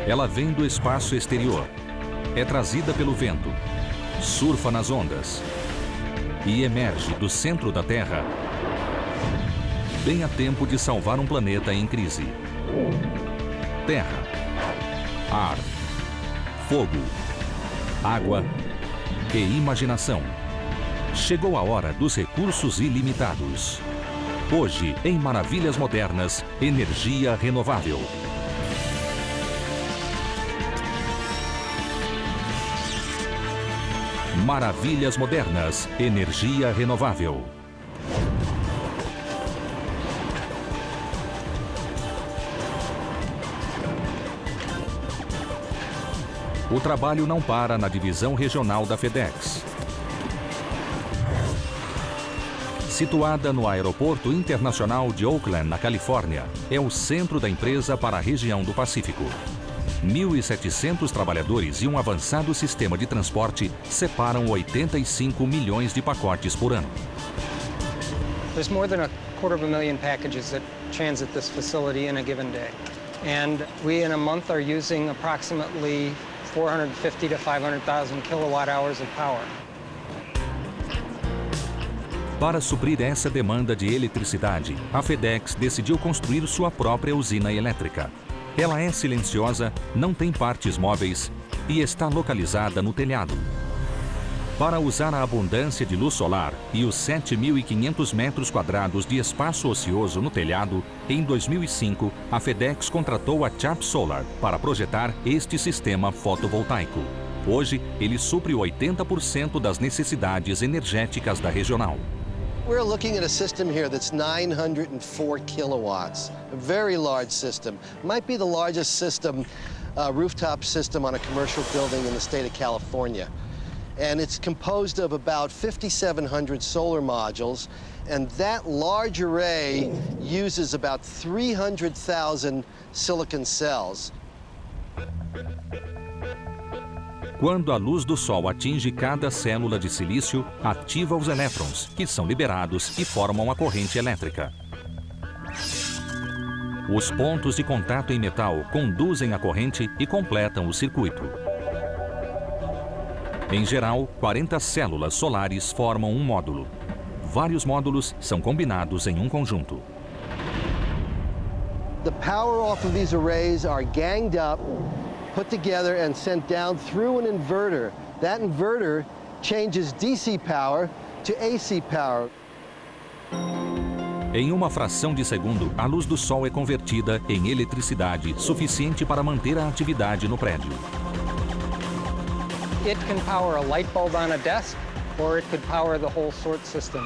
Ela vem do espaço exterior, é trazida pelo vento, surfa nas ondas e emerge do centro da Terra bem a tempo de salvar um planeta em crise. Terra, ar, fogo, água e imaginação. Chegou a hora dos recursos ilimitados. Hoje, em Maravilhas Modernas, energia renovável. Maravilhas Modernas, energia renovável. O trabalho não para na divisão regional da FedEx. Situada no Aeroporto Internacional de Oakland, na Califórnia, é o centro da empresa para a região do Pacífico. 1.700 trabalhadores e um avançado sistema de transporte separam 85 milhões de pacotes por ano. There's more than 250,000 packages that transit this facility in a given day. And we, in a month, are using approximately 450 to 500,000 kilowatt hours of power. Para suprir essa demanda de eletricidade, a FedEx decidiu construir sua própria usina elétrica. Ela é silenciosa, não tem partes móveis e está localizada no telhado. Para usar a abundância de luz solar e os 7.500 metros quadrados de espaço ocioso no telhado, em 2005, a FedEx contratou a Chap Solar para projetar este sistema fotovoltaico. Hoje, ele supre 80% das necessidades energéticas da regional. We're looking at a system here that's 904 kilowatts, a very large system. Might be the largest system, rooftop system on a commercial building in the state of California. And it's composed of about 5,700 solar modules, and that large array uses about 300,000 silicon cells. Quando a luz do Sol atinge cada célula de silício, ativa os elétrons, que são liberados e formam a corrente elétrica. Os pontos de contato em metal conduzem a corrente e completam o circuito. Em geral, 40 células solares formam um módulo. Vários módulos são combinados em um conjunto. The power off of these arrays are ganged up, put together and sent down through an inverter. That inverter changes DC power to AC power. Em uma fração de segundo, a luz do Sol é convertida em eletricidade suficiente para manter a atividade no prédio. It can power a light bulb on a desk, or it could power the whole sort system.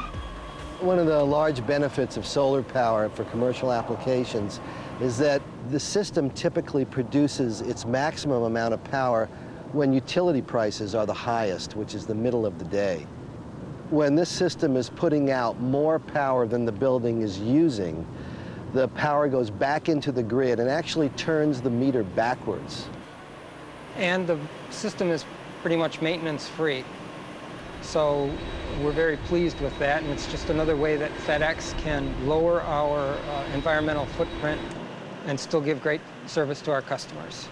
One of the large benefits of solar power for commercial applications is that the system typically produces its maximum amount of power when utility prices are the highest, which is the middle of the day. When this system is putting out more power than the building is using, the power goes back into the grid and actually turns the meter backwards. And the system is pretty much maintenance-free. So we're very pleased with that, and it's just another way that FedEx can lower our environmental footprint and still give great service to our customers.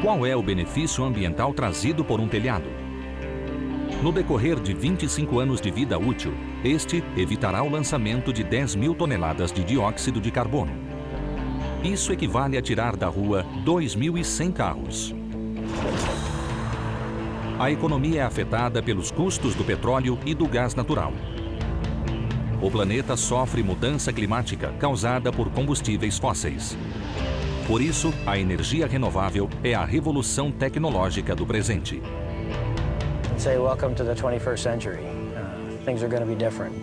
Qual é o benefício ambiental trazido por um telhado? No decorrer de 25 anos de vida útil, este evitará o lançamento de 10.000 toneladas de dióxido de carbono. Isso equivale a tirar da rua 2.100 carros. A economia é afetada pelos custos do petróleo e do gás natural. O planeta sofre mudança climática causada por combustíveis fósseis. Por isso, a energia renovável é a revolução tecnológica do presente. Say welcome to the 21st century. Things are going to be different.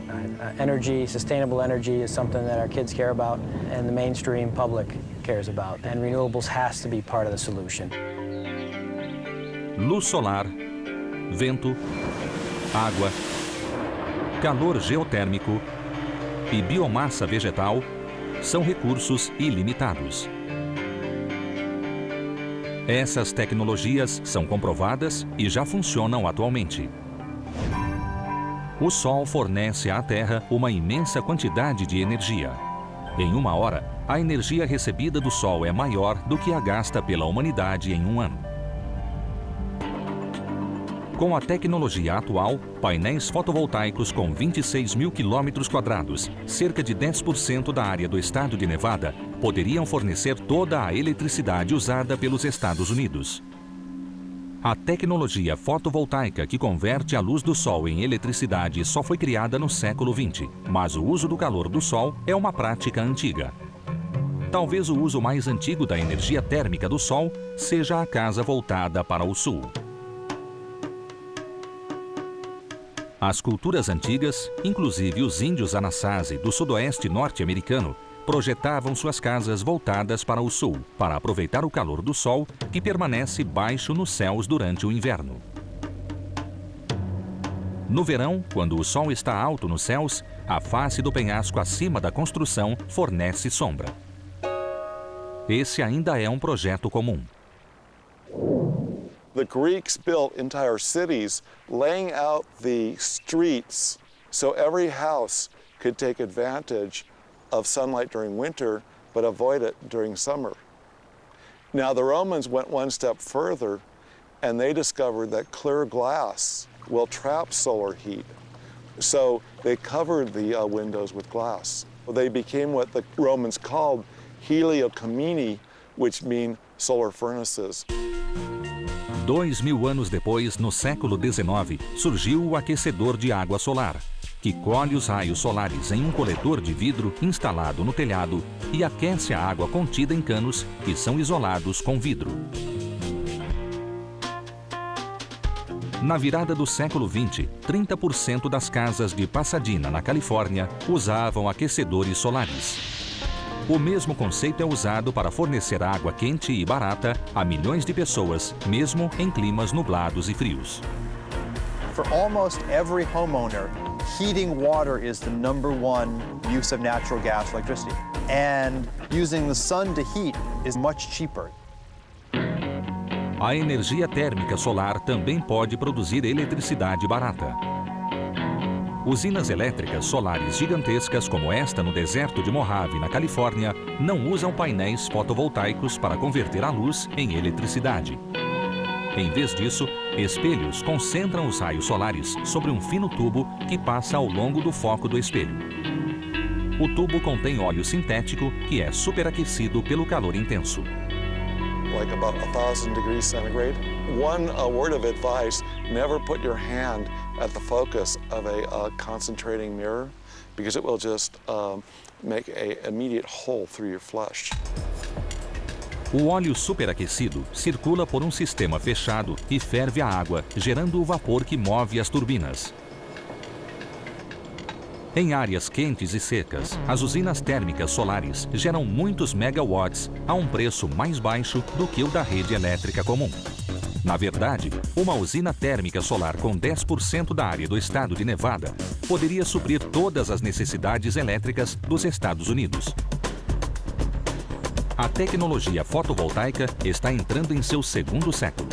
Energy, sustainable energy is something that our kids care about and the mainstream public cares about. And renewables has to be part of the solution. Luz solar, vento, água, calor geotérmico e biomassa vegetal são recursos ilimitados. Essas tecnologias são comprovadas e já funcionam atualmente. O Sol fornece à Terra uma imensa quantidade de energia. Em uma hora, a energia recebida do Sol é maior do que a gasta pela humanidade em um ano. Com a tecnologia atual, painéis fotovoltaicos com 26 mil quilômetros quadrados, cerca de 10% da área do estado de Nevada, poderiam fornecer toda a eletricidade usada pelos Estados Unidos. A tecnologia fotovoltaica que converte a luz do Sol em eletricidade só foi criada no século XX, mas o uso do calor do Sol é uma prática antiga. Talvez o uso mais antigo da energia térmica do Sol seja a casa voltada para o sul. As culturas antigas, inclusive os índios Anasazi do sudoeste norte-americano, projetavam suas casas voltadas para o sul, para aproveitar o calor do Sol que permanece baixo nos céus durante o inverno. No verão, quando o Sol está alto nos céus, a face do penhasco acima da construção fornece sombra. Esse ainda é um projeto comum. The Greeks built entire cities laying out the streets so every house could take advantage of sunlight during winter but avoid it during summer. Now the Romans went one step further and they discovered that clear glass will trap solar heat. So they covered the windows with glass. They became what the Romans called heliocamini, which mean solar furnaces. 2000 anos depois, no século XIX, surgiu o aquecedor de água solar, que colhe os raios solares em um coletor de vidro instalado no telhado e aquece a água contida em canos que são isolados com vidro. Na virada do século XX, 30% das casas de Pasadena, na Califórnia, usavam aquecedores solares. O mesmo conceito é usado para fornecer água quente e barata a milhões de pessoas, mesmo em climas nublados e frios. For almost every homeowner, heating water is the #1 use of natural gas electricity. And using the sun to heat is much cheaper. A energia térmica solar também pode produzir eletricidade barata. Usinas elétricas solares gigantescas como esta no deserto de Mojave, na Califórnia, não usam painéis fotovoltaicos para converter a luz em eletricidade. Em vez disso, espelhos concentram os raios solares sobre um fino tubo que passa ao longo do foco do espelho. O tubo contém óleo sintético que é superaquecido pelo calor intenso. Like about 1,000 degrees centigrade. One word of advice, never put your hand at the focus of a concentrating mirror because it will just make an immediate hole through your flesh. O óleo superaquecido circula por um sistema fechado e ferve a água, gerando o vapor que move as turbinas. Em áreas quentes e secas, as usinas térmicas solares geram muitos megawatts a um preço mais baixo do que o da rede elétrica comum. Na verdade, uma usina térmica solar com 10% da área do estado de Nevada poderia suprir todas as necessidades elétricas dos Estados Unidos. A tecnologia fotovoltaica está entrando em seu segundo século.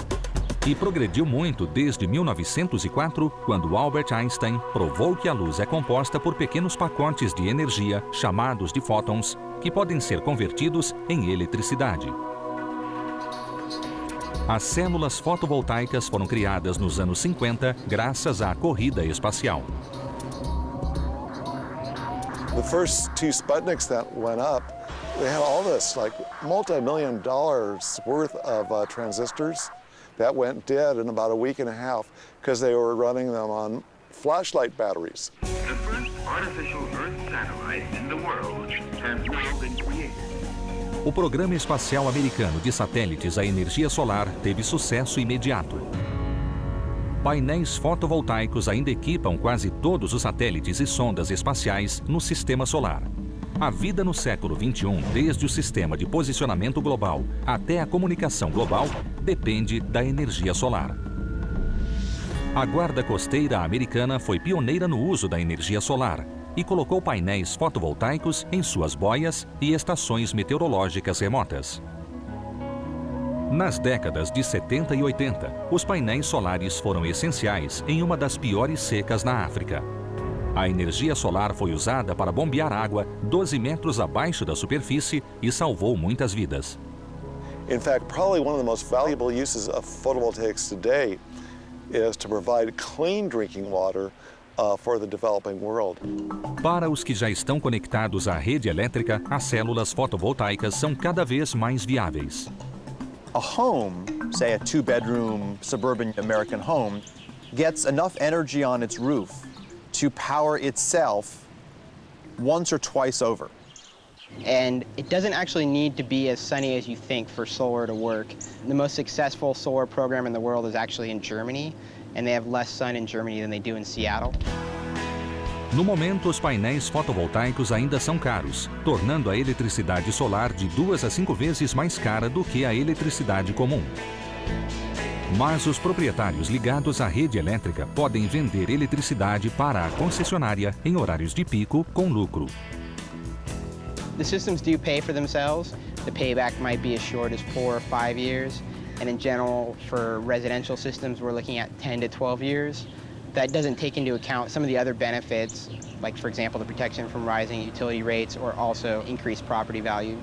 E progrediu muito desde 1904, quando Albert Einstein provou que a luz é composta por pequenos pacotes de energia, chamados de fótons, que podem ser convertidos em eletricidade. As células fotovoltaicas foram criadas nos anos 50 graças à corrida espacial. The first 2 Sputniks that went up, they had all this like multi-million dollars worth of transistors that went dead in about a week and a half because they were running them on flashlight batteries. The first artificial Earth satellite in the world has now been created. O programa espacial americano de satélites à energia solar teve sucesso imediato. Painéis fotovoltaicos ainda equipam quase todos os satélites e sondas espaciais no sistema solar. A vida no século XXI, desde o sistema de posicionamento global até a comunicação global, depende da energia solar. A Guarda Costeira Americana foi pioneira no uso da energia solar e colocou painéis fotovoltaicos em suas boias e estações meteorológicas remotas. Nas décadas de 70 e 80, os painéis solares foram essenciais em uma das piores secas na África. A energia solar foi usada para bombear água 12 metros abaixo da superfície e salvou muitas vidas. In fact, probably one of the most valuable uses of photovoltaics today is to provide clean drinking water for the developing world. Para os que já estão conectados à rede elétrica, as células fotovoltaicas são cada vez mais viáveis. A home, say a 2-bedroom suburban American home, gets enough energy on its roof to power itself once or twice over. And it doesn't actually need to be as sunny as you think for solar to work. The most successful solar program in the world is actually in Germany, and they have less sun in Germany than they do in Seattle. No momento, os painéis fotovoltaicos ainda são caros, tornando a eletricidade solar de 2 a 5 vezes mais cara do que a eletricidade comum. Mas os proprietários ligados à rede elétrica podem vender eletricidade para a concessionária em horários de pico com lucro. The systems do pay for themselves. The payback might be as short as 4 or 5 years. And in general, for residential systems, we're looking at 10 to 12 years. That doesn't take into account some of the other benefits, like, for example, the protection from rising utility rates or also increased property value.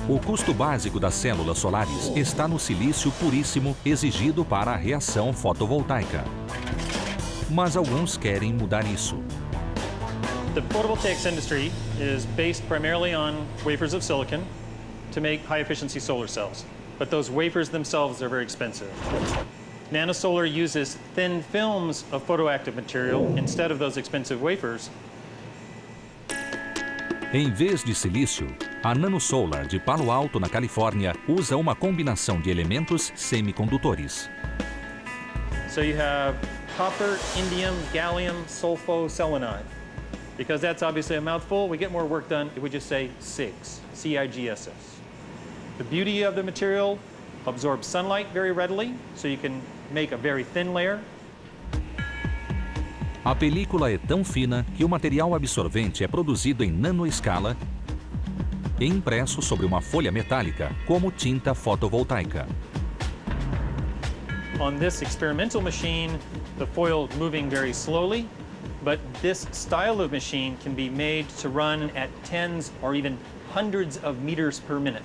O custo básico das células solares está no silício puríssimo exigido para a reação fotovoltaica. Mas alguns querem mudar isso. The photovoltaics industry is based primarily on wafers of silicon to make high-efficiency solar cells. But those wafers themselves are very expensive. NanoSolar uses thin films of photoactive material instead of those expensive wafers. Em vez de silício, a NanoSolar de Palo Alto, na Califórnia, usa uma combinação de elementos semicondutores. So you have copper, indium, gallium, sulfoselenide. Because that's obviously a mouthful, we get more work done if we just say CIGS, C-I-G-S-S. The beauty of the material absorbs sunlight very readily, so you can make a very thin layer. A película é tão fina que o material absorvente é produzido em nanoescala e impresso sobre uma folha metálica, como tinta fotovoltaica. On this experimental machine, the foil is moving very slowly, but this style of machine can be made to run at tens or even hundreds of meters per minute.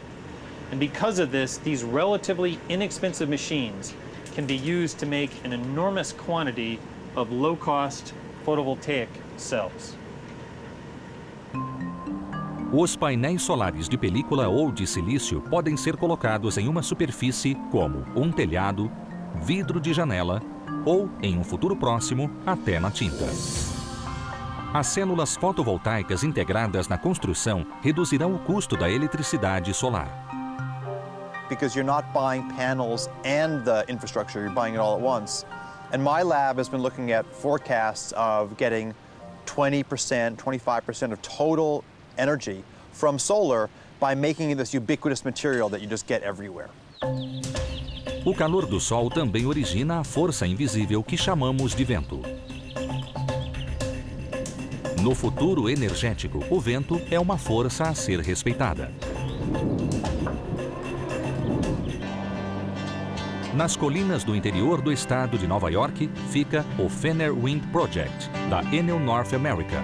And because of this, these relatively inexpensive machines can be used to make an enormous quantity of low-cost photovoltaic cells. Os painéis solares de película ou de silício podem ser colocados em uma superfície como um telhado, vidro de janela ou, em um futuro próximo, até na tinta. As células fotovoltaicas integradas na construção reduzirão o custo da eletricidade solar. Because you're not buying panels and the infrastructure, you're buying it all at once. And my lab has been looking at forecasts of getting 20%, 25% of total energy from solar by making it this ubiquitous material that you just get everywhere. O calor do sol também origina a força invisível que chamamos de vento. No futuro energético, o vento é uma força a ser respeitada. Nas colinas do interior do estado de Nova York fica o Fenner Wind Project, da Enel North America.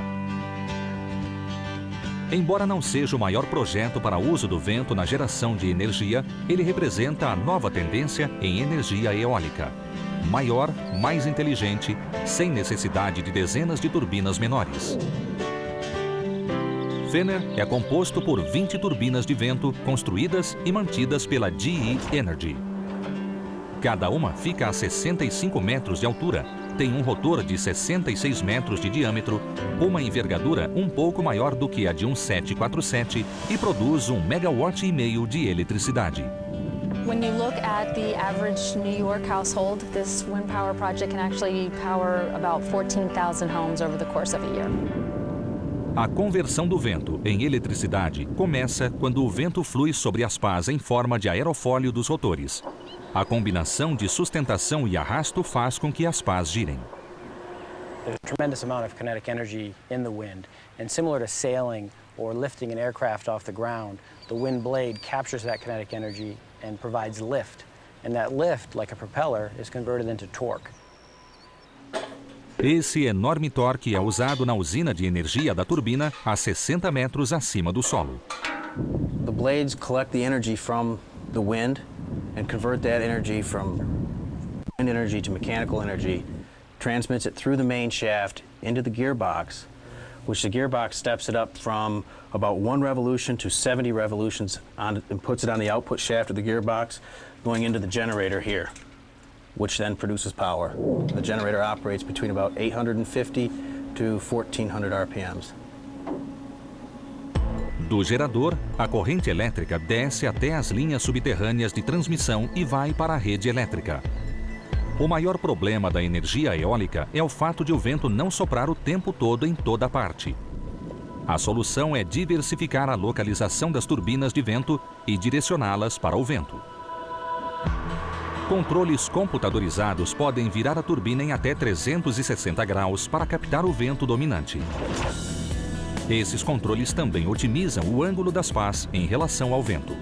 Embora não seja o maior projeto para uso do vento na geração de energia, ele representa a nova tendência em energia eólica. Maior, mais inteligente, sem necessidade de dezenas de turbinas menores. Fenner é composto por 20 turbinas de vento construídas e mantidas pela GE Energy. Cada uma fica a 65 metros de altura, tem um rotor de 66 metros de diâmetro, uma envergadura um pouco maior do que a de um 747 e produz 1,5 megawatt de eletricidade. When you look at the average New York household, this wind power project can actually power about 14,000 homes over the course of a year. A conversão do vento em eletricidade começa quando o vento flui sobre as pás em forma de aerofólio dos rotores. A combinação de sustentação e arrasto faz com que as pás girem. There's a tremendous amount of kinetic energy in the wind, and similar to sailing or lifting an aircraft off the ground, the wind blade captures that kinetic energy and provides lift And that lift, like a propeller, is converted into torque. Esse enorme torque é usado na usina de energia da turbina a 60 metros acima do solo. The blades collect the energy from the wind and convert that energy from wind energy to mechanical energy, transmits it through the main shaft into the gearbox, which the gearbox steps it up from about 1 revolution to 70 revolutions and puts it on the output shaft of the gearbox, going into the generator here, which then produces power. The generator operates between about 850 to 1400 RPMs. Do gerador, a corrente elétrica desce até as linhas subterrâneas de transmissão e vai para a rede elétrica. O maior problema da energia eólica é o fato de o vento não soprar o tempo todo em toda parte. A solução é diversificar a localização das turbinas de vento e direcioná-las para o vento. Controles computadorizados podem virar a turbina em até 360 graus para captar o vento dominante. Esses controles também otimizam o ângulo das pás em relação ao vento.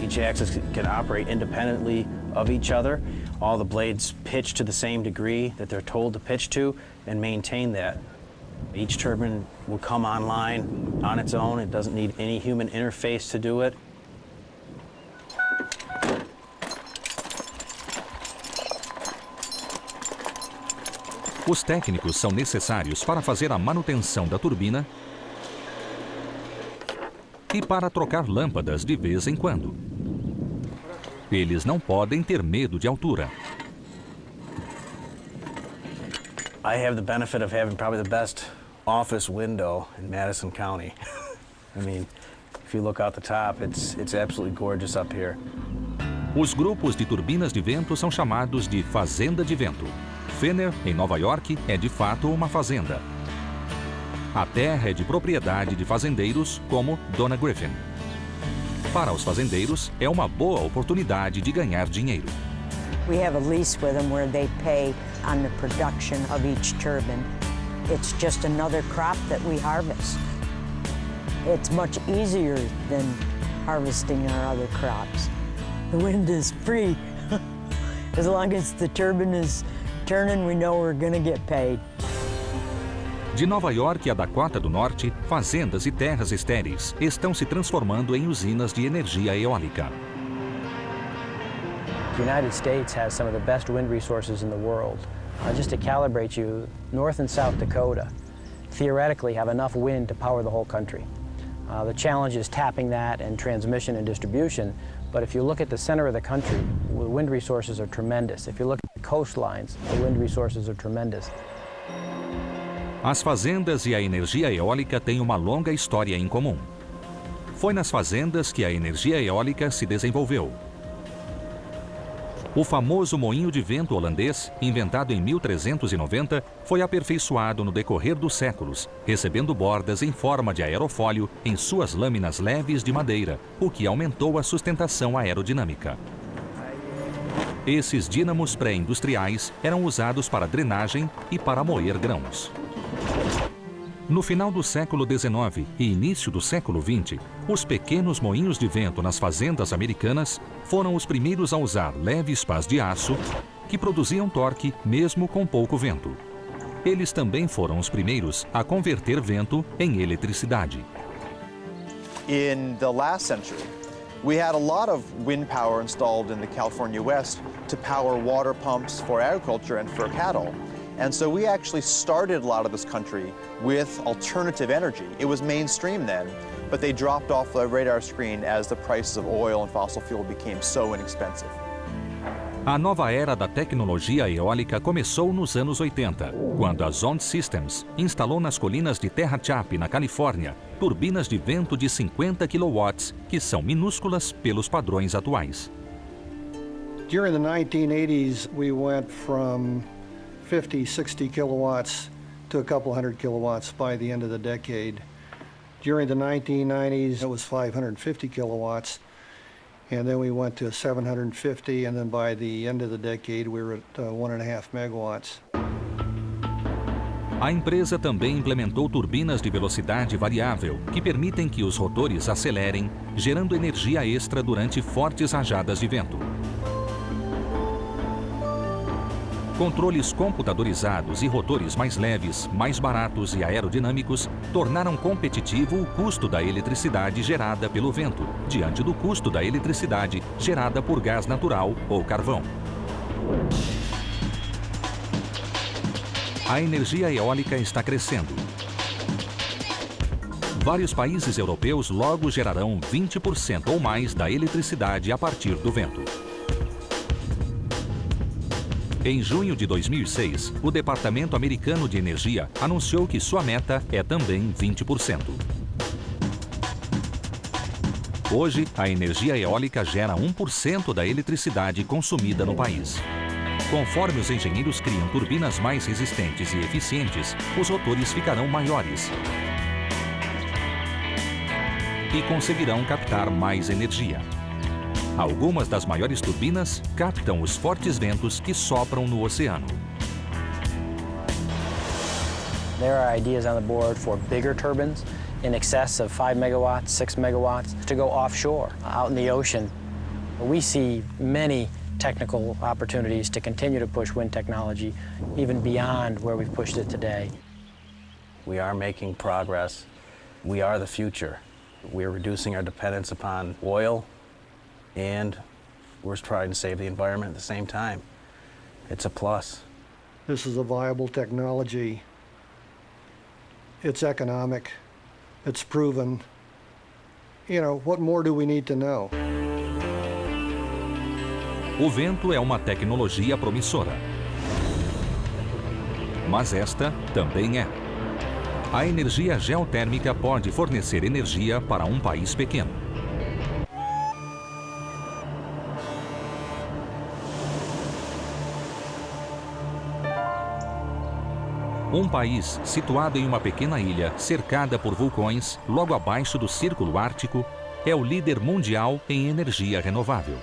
Each axis can operate independently of each other. All the blades pitch to the same degree that they're told to pitch to and maintain that. Each turbine will come online on its own. It doesn't need any human interface to do it. Os técnicos são necessários para fazer a manutenção da turbina e para trocar lâmpadas de vez em quando. Eles não podem ter medo de altura. I have the benefit of having probably the best office window in Madison County. I mean, if you look out the top, it's absolutely gorgeous up here. Os grupos de turbinas de vento são chamados de fazenda de vento. Fenner, em Nova York, é de fato uma fazenda. A terra é de propriedade de fazendeiros como Donna Griffin. Para os fazendeiros, é uma boa oportunidade de ganhar dinheiro. We have a lease with them where they pay on the production of each turbine. It's just another crop that we harvest. It's much easier than harvesting our other crops. The wind is free. As long as the turbine is turning, we know we're going to get paid. De Nova York a Dakota do Norte, fazendas e terras estéreis estão se transformando em usinas de energia eólica. The United States has some of the best wind resources in the world. Just to calibrate you, North and South Dakota theoretically have enough wind to power the whole country. The challenge is tapping that and transmission and distribution, but if you look at the center of the country, the wind resources are tremendous. If you look at the coastlines, the wind resources are tremendous. As fazendas e a energia eólica têm uma longa história em comum. Foi nas fazendas que a energia eólica se desenvolveu. O famoso moinho de vento holandês, inventado em 1390, foi aperfeiçoado no decorrer dos séculos, recebendo bordas em forma de aerofólio em suas lâminas leves de madeira, o que aumentou a sustentação aerodinâmica. Esses dínamos pré-industriais eram usados para drenagem e para moer grãos. No final do século XIX e início do século XX, os pequenos moinhos de vento nas fazendas americanas foram os primeiros a usar leves pás de aço que produziam torque mesmo com pouco vento. Eles também foram os primeiros a converter vento em eletricidade. In the last century, we had a lot of wind power installed in the California West to power water pumps for agriculture and for cattle. And so we actually started a lot of this country with alternative energy. It was mainstream then, but they dropped off the radar screen as the prices of oil and fossil fuel became so inexpensive. A nova era da tecnologia eólica começou nos anos 80, quando a Zond Systems instalou nas colinas de Tehachapi, na Califórnia, turbinas de vento de 50 kW, que são minúsculas pelos padrões atuais. During the 1980s, we went from 50, 60 kilowatts to a couple hundred kilowatts by the end of the decade. During the 1990s, it was 550 kilowatts, and then we went to 750, and then by the end of the decade, we were at 1.5 megawatts. A empresa também implementou turbinas de velocidade variável, que permitem que os rotores acelerem, gerando energia extra durante fortes rajadas de vento. Controles computadorizados e rotores mais leves, mais baratos e aerodinâmicos tornaram competitivo o custo da eletricidade gerada pelo vento, diante do custo da eletricidade gerada por gás natural ou carvão. A energia eólica está crescendo. Vários países europeus logo gerarão 20% ou mais da eletricidade a partir do vento. Em junho de 2006, o Departamento Americano de Energia anunciou que sua meta é também 20%. Hoje, a energia eólica gera 1% da eletricidade consumida no país. Conforme os engenheiros criam turbinas mais resistentes e eficientes, os rotores ficarão maiores e conseguirão captar mais energia. Algumas das maiores turbinas captam os fortes ventos que sopram no oceano. There are ideas on the board for bigger turbines in excess of 5 megawatts, 6 megawatts to go offshore, out in the ocean. We see many technical opportunities to continue to push wind technology even beyond where we've pushed it today. We are making progress. We are the future. We're reducing our dependence upon oil, and we're trying to save the environment at the same time. It's a plus. This is a viable technology. It's economic. It's proven. You know, what more do we need to know? O vento é uma tecnologia promissora. Mas esta também é. A energia geotérmica pode fornecer energia para um país pequeno. Um país situado em uma pequena ilha cercada por vulcões, logo abaixo do Círculo Ártico, é o líder mundial em energia renovável.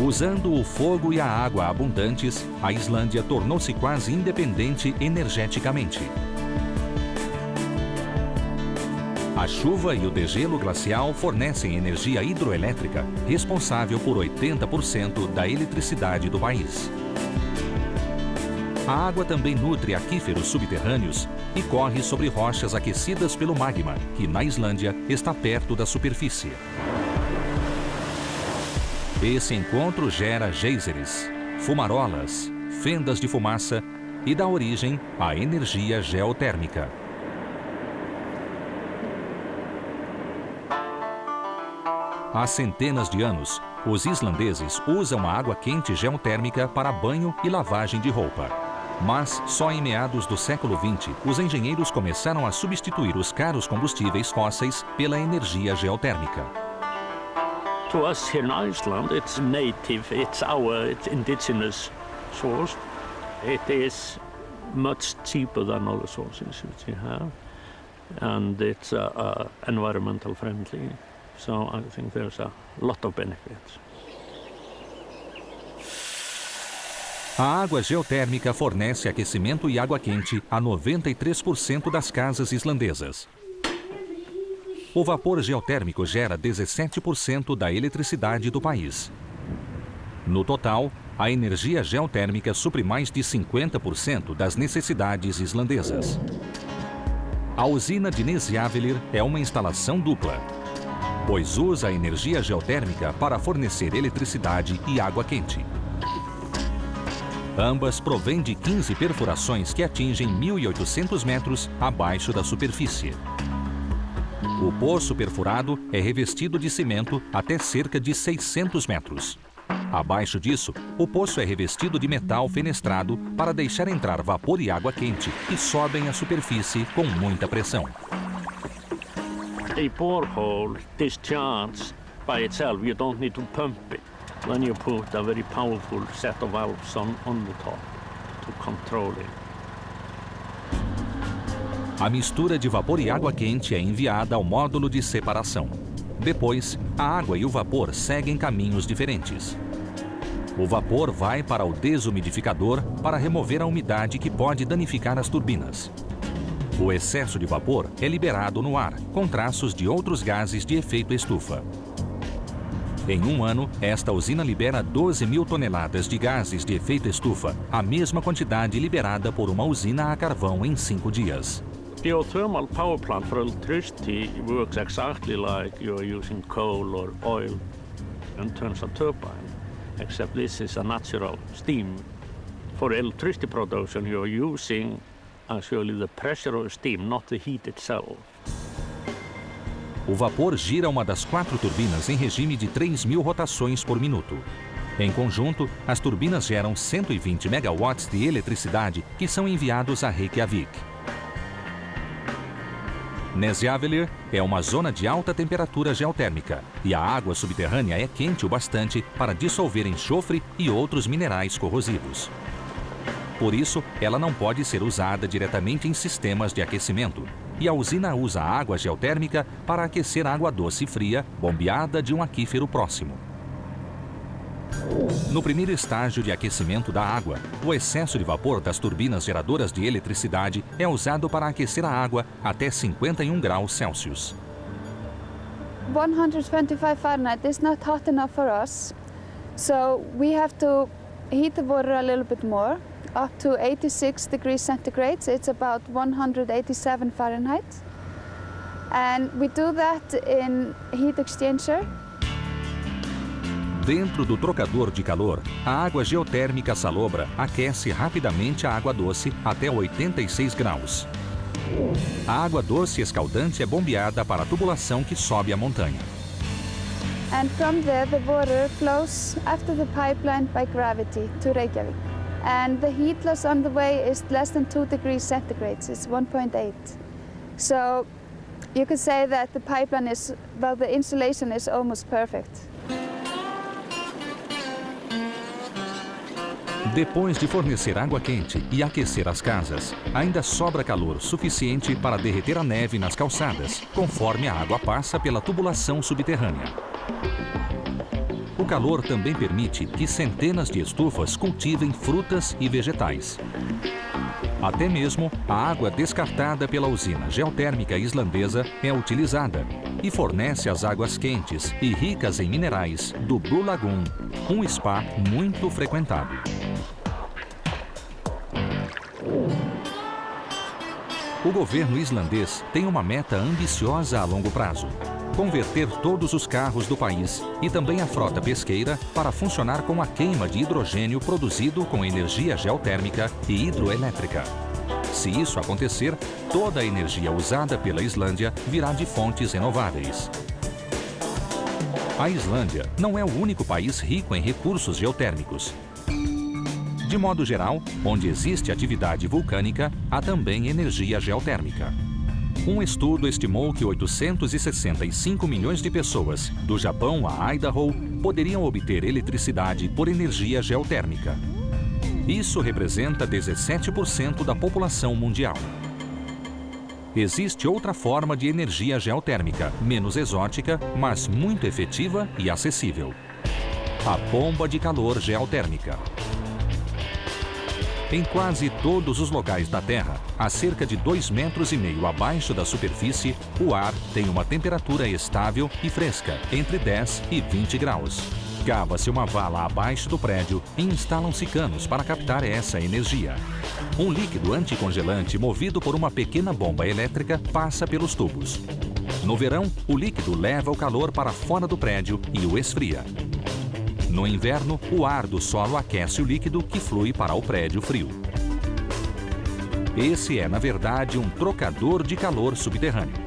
Usando o fogo e a água abundantes, a Islândia tornou-se quase independente energeticamente. A chuva e o degelo glacial fornecem energia hidroelétrica, responsável por 80% da eletricidade do país. A água também nutre aquíferos subterrâneos e corre sobre rochas aquecidas pelo magma, que na Islândia está perto da superfície. Esse encontro gera geysers, fumarolas, fendas de fumaça e dá origem à energia geotérmica. Há centenas de anos, os islandeses usam a água quente geotérmica para banho e lavagem de roupa. Mas só em meados do século XX, os engenheiros começaram a substituir os caros combustíveis fósseis pela energia geotérmica. To us here in Iceland, it's native, it's indigenous source. It is much cheaper than other sources which we have, and it's environmental friendly. So I think there's a lot of benefits. A água geotérmica fornece aquecimento e água quente a 93% das casas islandesas. O vapor geotérmico gera 17% da eletricidade do país. No total, a energia geotérmica supre mais de 50% das necessidades islandesas. A usina de Nesjavellir é uma instalação dupla, pois usa a energia geotérmica para fornecer eletricidade e água quente. Ambas provêm de 15 perfurações que atingem 1.800 metros abaixo da superfície. O poço perfurado é revestido de cimento até cerca de 600 metros. Abaixo disso, o poço é revestido de metal fenestrado para deixar entrar vapor e água quente, que sobem à superfície com muita pressão. A borehole discharges by itself. You don't need to pump it. Then you put a very powerful set of valves on the top to control it. A mistura de vapor e água quente é enviada ao módulo de separação. Depois, a água e o vapor seguem caminhos diferentes. O vapor vai para o desumidificador para remover a umidade que pode danificar as turbinas. O excesso de vapor é liberado no ar, com traços de outros gases de efeito estufa. Em um ano, esta usina libera 12 mil toneladas de gases de efeito estufa, a mesma quantidade liberada por uma usina a carvão em 5 dias. Geothermal power plant for electricity works exactly like you're using coal or oil in terms of turbine, except this is a natural steam. For electricity production, you're using actually the pressure of steam, not the heat itself. O vapor gira uma das 4 turbinas em regime de 3.000 rotações por minuto. Em conjunto, as turbinas geram 120 megawatts de eletricidade que são enviados a Reykjavik. Nesjavlir é uma zona de alta temperatura geotérmica e a água subterrânea é quente o bastante para dissolver enxofre e outros minerais corrosivos. Por isso, ela não pode ser usada diretamente em sistemas de aquecimento, e a usina usa a água geotérmica para aquecer água doce e fria bombeada de um aquífero próximo. No primeiro estágio de aquecimento da água, o excesso de vapor das turbinas geradoras de eletricidade é usado para aquecer a água até 51 graus Celsius. 125 Fahrenheit is not hot enough for us, so we have to heat the water a little bit more, up to 86 degrees centigrade. It's about 187 Fahrenheit. And we do that in heat exchanger. Dentro do trocador de calor, a água geotérmica salobra aquece rapidamente a água doce até 86 graus. A água doce escaldante é bombeada para a tubulação que sobe a montanha. And from there the water flows after the pipeline by gravity to Reykjavik. And the heat loss on the way is less than 2 degrees centigrade, it's 1.8. So you could say that the pipeline is, well, the insulation is almost perfect. Depois de fornecer água quente e aquecer as casas, ainda sobra calor suficiente para derreter a neve nas calçadas, conforme a água passa pela tubulação subterrânea. O calor também permite que centenas de estufas cultivem frutas e vegetais. Até mesmo a água descartada pela usina geotérmica islandesa é utilizada e fornece as águas quentes e ricas em minerais do Blue Lagoon, um spa muito frequentado. O governo islandês tem uma meta ambiciosa a longo prazo: converter todos os carros do país e também a frota pesqueira para funcionar com a queima de hidrogênio produzido com energia geotérmica e hidroelétrica. Se isso acontecer, toda a energia usada pela Islândia virá de fontes renováveis. A Islândia não é o único país rico em recursos geotérmicos. De modo geral, onde existe atividade vulcânica, há também energia geotérmica. Um estudo estimou que 865 milhões de pessoas, do Japão a Idaho, poderiam obter eletricidade por energia geotérmica. Isso representa 17% da população mundial. Existe outra forma de energia geotérmica, menos exótica, mas muito efetiva e acessível: a bomba de calor geotérmica. Em quase todos os locais da Terra, a cerca de 2,5 metros abaixo da superfície, o ar tem uma temperatura estável e fresca, entre 10 e 20 graus. Cava-se uma vala abaixo do prédio e instalam-se canos para captar essa energia. Um líquido anticongelante movido por uma pequena bomba elétrica passa pelos tubos. No verão, o líquido leva o calor para fora do prédio e o esfria. No inverno, o ar do solo aquece o líquido que flui para o prédio frio. Esse é, na verdade, um trocador de calor subterrâneo.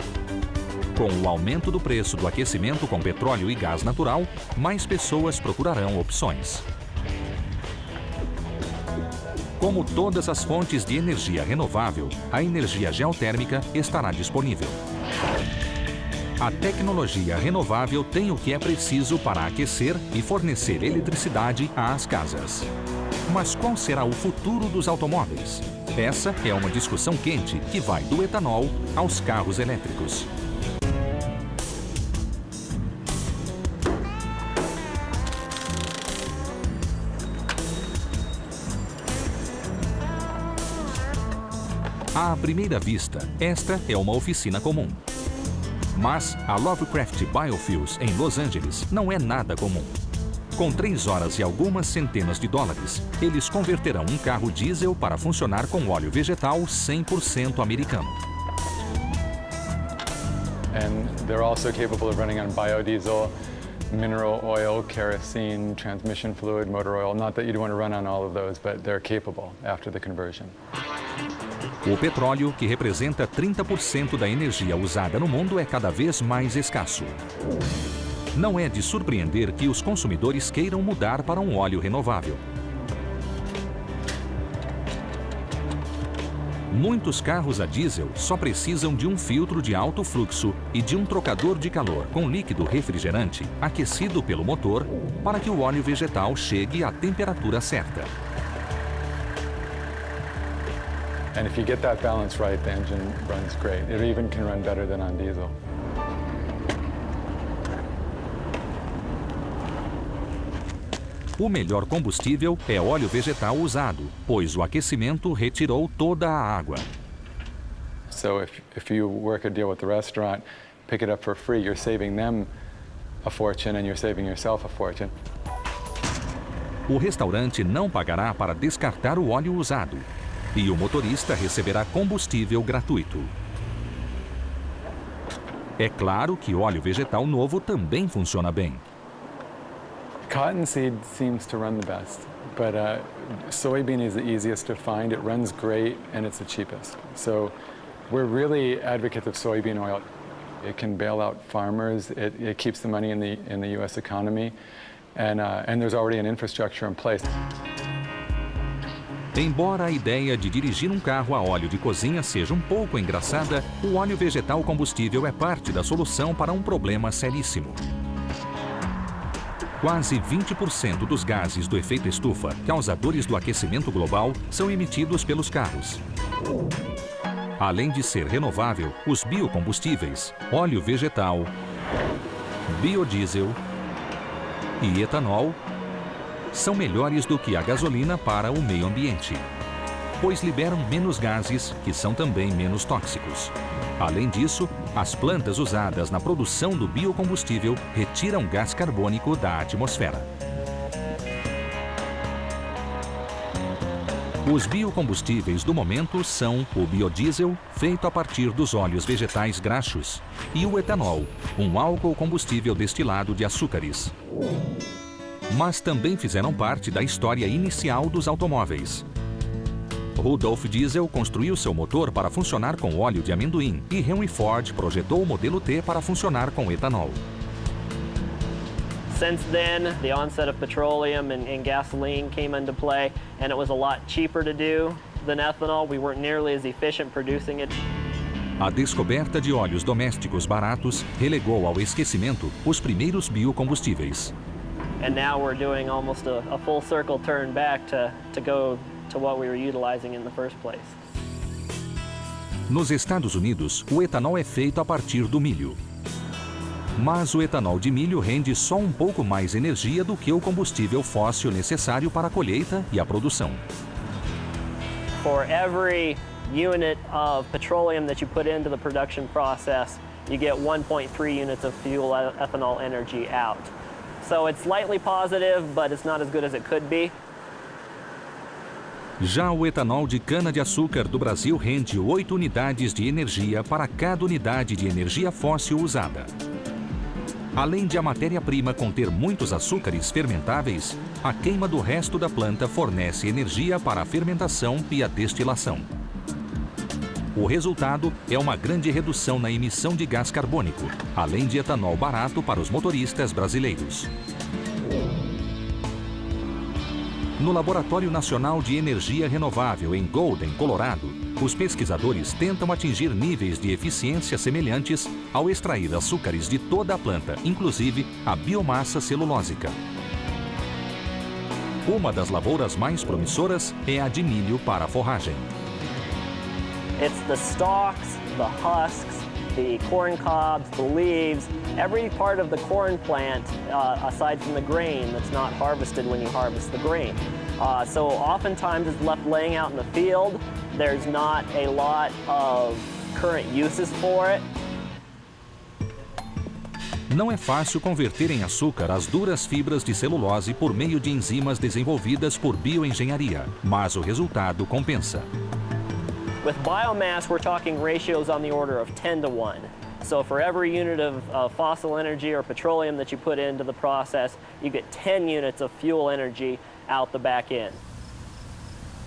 Com o aumento do preço do aquecimento com petróleo e gás natural, mais pessoas procurarão opções. Como todas as fontes de energia renovável, a energia geotérmica estará disponível. A tecnologia renovável tem o que é preciso para aquecer e fornecer eletricidade às casas. Mas qual será o futuro dos automóveis? Essa é uma discussão quente que vai do etanol aos carros elétricos. À primeira vista, esta é uma oficina comum. Mas a Lovecraft Biofuels, em Los Angeles, não é nada comum. Com 3 horas e algumas centenas de dólares, eles converterão um carro diesel para funcionar com óleo vegetal 100% americano. And they're also capable of running on biodiesel, mineral oil, kerosene, transmission fluid, motor oil. Not that you'd want to run on all of those, but they're capable after the conversion. O petróleo, que representa 30% da energia usada no mundo, é cada vez mais escasso. Não é de surpreender que os consumidores queiram mudar para um óleo renovável. Muitos carros a diesel só precisam de um filtro de alto fluxo e de um trocador de calor com líquido refrigerante aquecido pelo motor para que o óleo vegetal chegue à temperatura certa. And if you get that balance right, the engine runs great. It even can run better than on diesel. O melhor combustível é óleo vegetal usado, pois o aquecimento retirou toda a água. So if you work a deal with the restaurant, pick it up for free, you're saving them a fortune and you're saving yourself a fortune. O restaurante não pagará para descartar o óleo usado e o motorista receberá combustível gratuito. É claro que óleo vegetal novo também funciona bem. Cottonseed seems to run the best, but soybean is the easiest to find. It runs great and it's the cheapest. So we're really advocates of soybean oil. It can bail out farmers. It keeps the money in the U.S. economy, and there's already an infrastructure in place. Embora a ideia de dirigir um carro a óleo de cozinha seja um pouco engraçada, o óleo vegetal combustível é parte da solução para um problema seríssimo. Quase 20% dos gases do efeito estufa, causadores do aquecimento global, são emitidos pelos carros. Além de ser renovável, os biocombustíveis, óleo vegetal, biodiesel e etanol são melhores do que a gasolina para o meio ambiente, pois liberam menos gases, que são também menos tóxicos. Além disso, as plantas usadas na produção do biocombustível retiram gás carbônico da atmosfera. Os biocombustíveis do momento são o biodiesel, feito a partir dos óleos vegetais graxos, e o etanol, um álcool combustível destilado de açúcares. Mas também fizeram parte da história inicial dos automóveis. Rudolf Diesel construiu seu motor para funcionar com óleo de amendoim e Henry Ford projetou o modelo T para funcionar com etanol. Since then, the onset of petroleum and gasoline came into play, and it was a lot cheaper to do than ethanol. We weren't nearly as efficient producing it. A descoberta de óleos domésticos baratos relegou ao esquecimento os primeiros biocombustíveis. And now we're doing almost a full circle turn back to go to what we were utilizing in the first place. Nos Estados Unidos, o etanol é feito a partir do milho. Mas o etanol de milho rende só um pouco mais energia do que o combustível fóssil necessário para a colheita e a produção. For every unit of petroleum that you put into the production process, you get 1.3 units of fuel ethanol energy out. So it's slightly positive, but it's not as good as it could be. Já o etanol de cana-de-açúcar do Brasil rende 8 unidades de energia para cada unidade de energia fóssil usada. Além de a matéria-prima conter muitos açúcares fermentáveis, a queima do resto da planta fornece energia para a fermentação e a destilação. O resultado é uma grande redução na emissão de gás carbônico, além de etanol barato para os motoristas brasileiros. No Laboratório Nacional de Energia Renovável, em Golden, Colorado, os pesquisadores tentam atingir níveis de eficiência semelhantes ao extrair açúcares de toda a planta, inclusive a biomassa celulósica. Uma das lavouras mais promissoras é a de milho para a forragem. It's the stalks, the husks, the corn cobs, the leaves, every part of the corn plant, aside from the grain that's not harvested when you harvest the grain. So oftentimes it's left laying out in the field. There's not a lot of current uses for it. Não é fácil converter em açúcar as duras fibras de celulose por meio de enzimas desenvolvidas por bioengenharia, mas o resultado compensa. With biomass, we're talking ratios on the order of 10 to 1. So for every unit of fossil energy or petroleum that you put into the process, you get 10 units of fuel energy out the back end.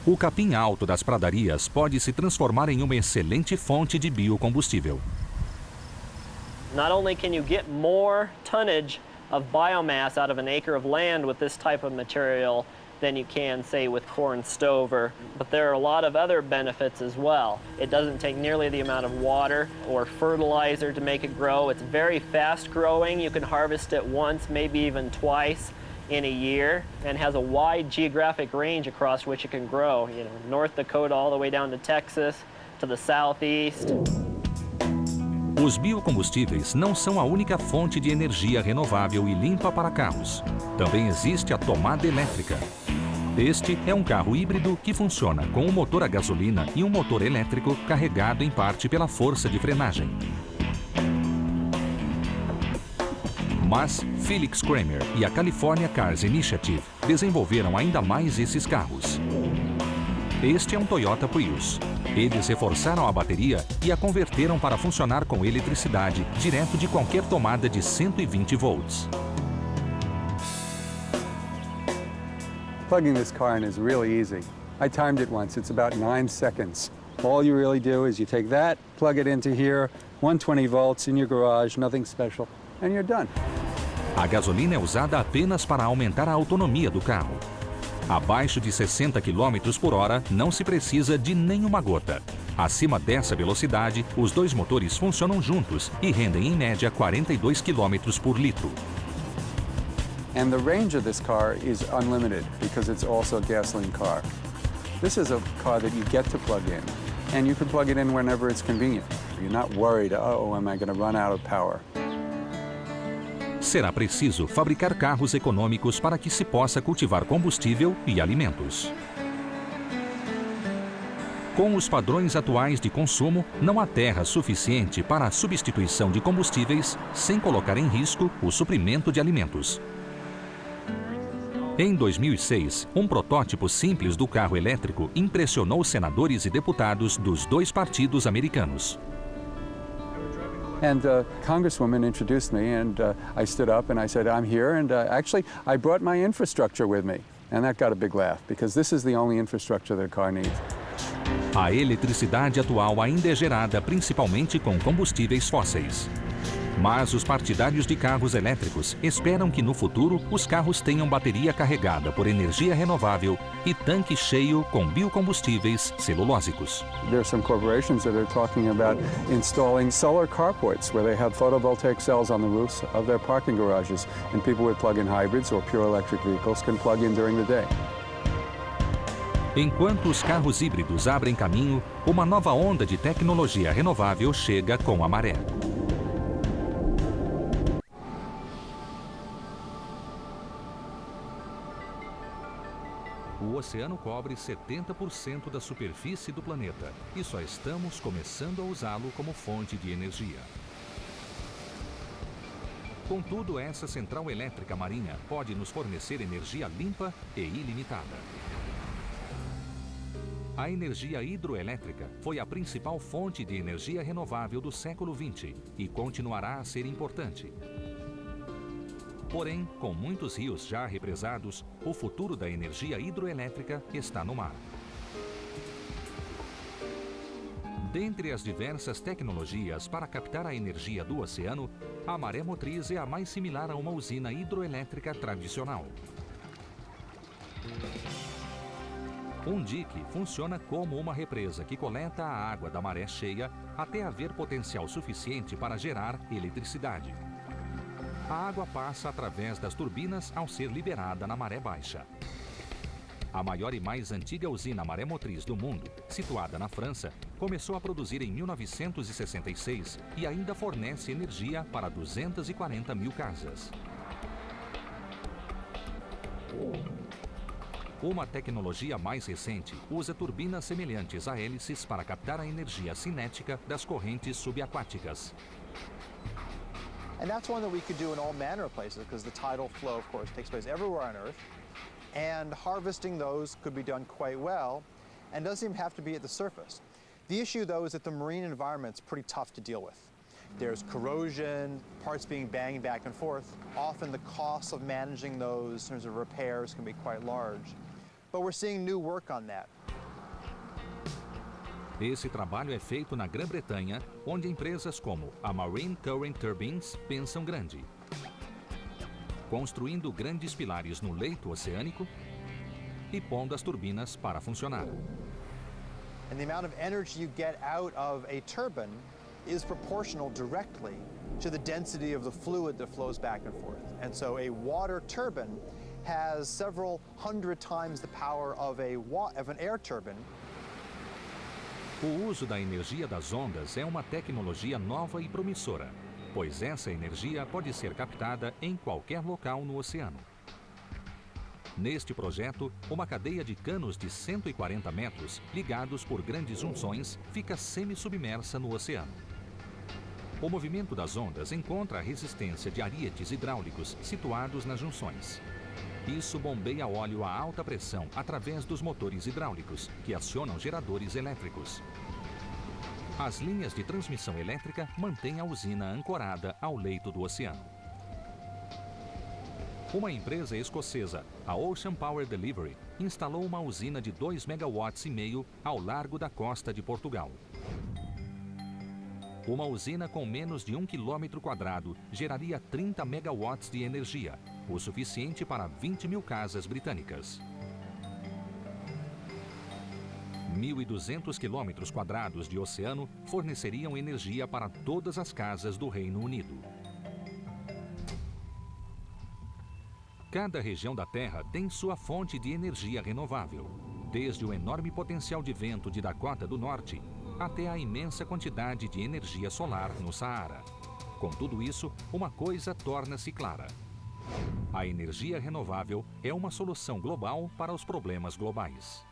O capim alto das pradarias pode se transformar em uma excelente fonte de biocombustível. Not only can you get more tonnage of biomass out of an acre of land with this type of material than you can, say, with corn stover, but there are a lot of other benefits as well. It doesn't take nearly the amount of water or fertilizer to make it grow. It's very fast growing. You can harvest it once, maybe even twice in a year, and has a wide geographic range across which it can grow. You know, North Dakota all the way down to Texas, to the southeast. Os biocombustíveis não são a única fonte de energia renovável e limpa para carros. Também existe a tomada elétrica. Este é um carro híbrido que funciona com um motor a gasolina e um motor elétrico carregado em parte pela força de frenagem. Mas Felix Kramer e a California Cars Initiative desenvolveram ainda mais esses carros. Este é um Toyota Prius. Eles reforçaram a bateria e a converteram para funcionar com eletricidade direto de qualquer tomada de 120 volts. Plugging this car in is really easy. I timed it once. It's about 9 seconds. All you really do is you take that, plug it into here, 120 volts in your garage, nothing special, and you're done. A gasolina é usada apenas para aumentar a autonomia do carro. Abaixo de 60 km por hora, não se precisa de nenhuma gota. Acima dessa velocidade, os dois motores funcionam juntos e rendem em média 42 km por litro. And the range of this car is unlimited because it's also a gasoline car. This is a car that you get to plug in, and you can plug it in whenever it's convenient. You're not worried, oh, am I going to run out of power? Será preciso fabricar carros econômicos para que se possa cultivar combustível e alimentos. Com os padrões atuais de consumo, não há terra suficiente para a substituição de combustíveis sem colocar em risco o suprimento de alimentos. Em 2006, um protótipo simples do carro elétrico impressionou senadores e deputados dos dois partidos americanos. And Congresswoman introduced me, and I stood up and I said, I'm here, and actually I brought my infrastructure with me. And that got a big laugh, because this is the only infrastructure that a car needs. A eletricidade atual ainda é gerada principalmente com combustíveis fósseis. Mas os partidários de carros elétricos esperam que no futuro os carros tenham bateria carregada por energia renovável e tanque cheio com biocombustíveis celulósicos. There are some corporations that are talking about installing solar carports where they have photovoltaic cells on the roofs of their parking garages, and people with plug-in hybrids or pure electric vehicles can plug in during the day. Enquanto os carros híbridos abrem caminho, uma nova onda de tecnologia renovável chega com a maré. O oceano cobre 70% da superfície do planeta e só estamos começando a usá-lo como fonte de energia. Contudo, essa central elétrica marinha pode nos fornecer energia limpa e ilimitada. A energia hidroelétrica foi a principal fonte de energia renovável do século XX e continuará a ser importante. Porém, com muitos rios já represados, o futuro da energia hidroelétrica está no mar. Dentre as diversas tecnologias para captar a energia do oceano, a maré motriz é a mais similar a uma usina hidroelétrica tradicional. Um dique funciona como uma represa que coleta a água da maré cheia até haver potencial suficiente para gerar eletricidade. A água passa através das turbinas ao ser liberada na maré baixa. A maior e mais antiga usina maré motriz do mundo, situada na França, começou a produzir em 1966 e ainda fornece energia para 240 mil casas. Uma tecnologia mais recente usa turbinas semelhantes a hélices para captar a energia cinética das correntes subaquáticas. And that's one that we could do in all manner of places because the tidal flow, of course, takes place everywhere on Earth. And harvesting those could be done quite well and doesn't even have to be at the surface. The issue, though, is that the marine environment's pretty tough to deal with. There's corrosion, parts being banged back and forth. Often the cost of managing those in terms of repairs can be quite large. But we're seeing new work on that. Esse trabalho é feito na Grã-Bretanha, onde empresas como a Marine Current Turbines pensam grande, construindo grandes pilares no leito oceânico e pondo as turbinas para funcionar. And the amount of energy you get out of a turbine is proportional directly to the density of the fluid that flows back and forth. And so a water turbine has several hundred times the power of an air turbine. O uso da energia das ondas é uma tecnologia nova e promissora, pois essa energia pode ser captada em qualquer local no oceano. Neste projeto, uma cadeia de canos de 140 metros, ligados por grandes junções, fica semi-submersa no oceano. O movimento das ondas encontra a resistência de arietes hidráulicos situados nas junções. Isso bombeia óleo a alta pressão através dos motores hidráulicos, que acionam geradores elétricos. As linhas de transmissão elétrica mantêm a usina ancorada ao leito do oceano. Uma empresa escocesa, a Ocean Power Delivery, instalou uma usina de 2,5 megawatts ao largo da costa de Portugal. Uma usina com menos de 1 quilômetro quadrado geraria 30 megawatts de energia, o suficiente para 20 mil casas britânicas. 1.200 quilômetros quadrados de oceano forneceriam energia para todas as casas do Reino Unido. Cada região da Terra tem sua fonte de energia renovável, desde o enorme potencial de vento de Dakota do Norte até a imensa quantidade de energia solar no Saara. Com tudo isso, uma coisa torna-se clara: a energia renovável é uma solução global para os problemas globais.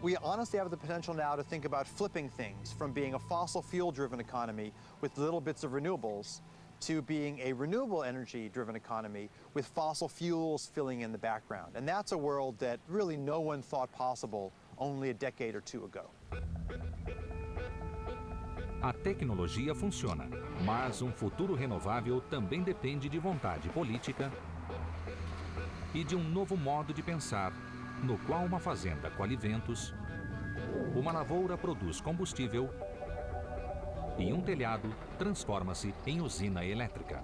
We honestly have the potential now to think about flipping things from being a fossil fuel-driven economy with little bits of renewables to being a renewable energy-driven economy with fossil fuels filling in the background. And that's a world that really no one thought possible only a decade or two ago. A tecnologia funciona, mas um futuro renovável também depende de vontade política e de um novo modo de pensar, no qual uma fazenda colhe ventos, uma lavoura produz combustível e um telhado transforma-se em usina elétrica.